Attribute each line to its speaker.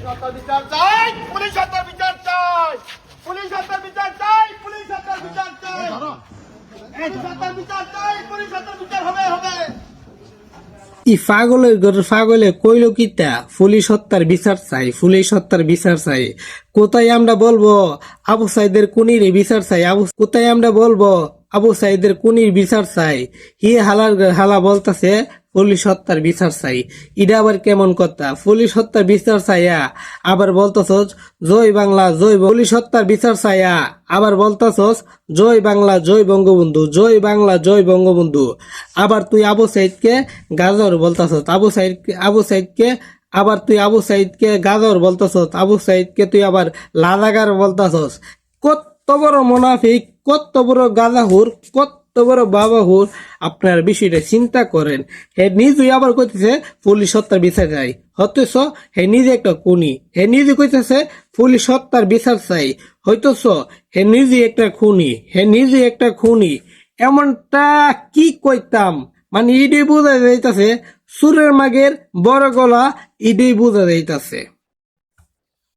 Speaker 1: হত্যার বিচার চাই, পুলিশ হত্যার বিচার চাই, পুলিশ হত্যার বিচার চাই, পুলিশ হত্যার বিচার চাই, পুলিশ হত্যার বিচার চাই, পুলিশ হত্যার বিচার হবে হবে।
Speaker 2: ই পাগলের ঘরের পাগলে কইল কিতা পুলিশ হত্যার বিচার চাই, পুলিশ হত্যার বিচার চাই। কোথায় আমরা বলবো আবু সাইদের কুনির বিচার চাই, কোথায় আমরা বলবো আবু সাইদের কুনির বিচার চাই। হি হালার হালা বলতাছে পুলিশ হত্যার বিচার চাই। ইডা আবার কেমন কথা? পুলিশ হত্যার বিচার চাইয়া আবার বলতাছস জয় বাংলা জয় পুলিশ হত্যার বিচার চাইয়া আবার বলতাছস জয় বাংলা জয় বঙ্গবন্ধু, জয় বাংলা জয় বঙ্গবন্ধু। আবার তুই আবু সাইদকে গাজর বলতাছস, আবু সাইদকে আবার তুই আবু সাইদকে গাজর বলতাছস, আবু সাইদকে তুই আবার লাদাগার বলতাছস। কত বড় মুনাফিক, কত বড় গাজাহুর, কত বড় বাবাহুর। আপনার বিষয়টা চিন্তা করেন। হে নিজেই আবার কইতেছে পুলিশ হত্যার বিচার চাই, হতেছ হে নিজে একটা খুনি। হে নিজে কইতেছে পুলিশ হত্যার বিচার চাই, হইতেছ হে নিজে একটা খুনি, হে নিজে একটা খুনি। এমনটা কি কইতাম, মানে ইডি বোঝা যাইতাছে সুরের মাগের বড় গলা, ইডি বোঝা যাইতাছে।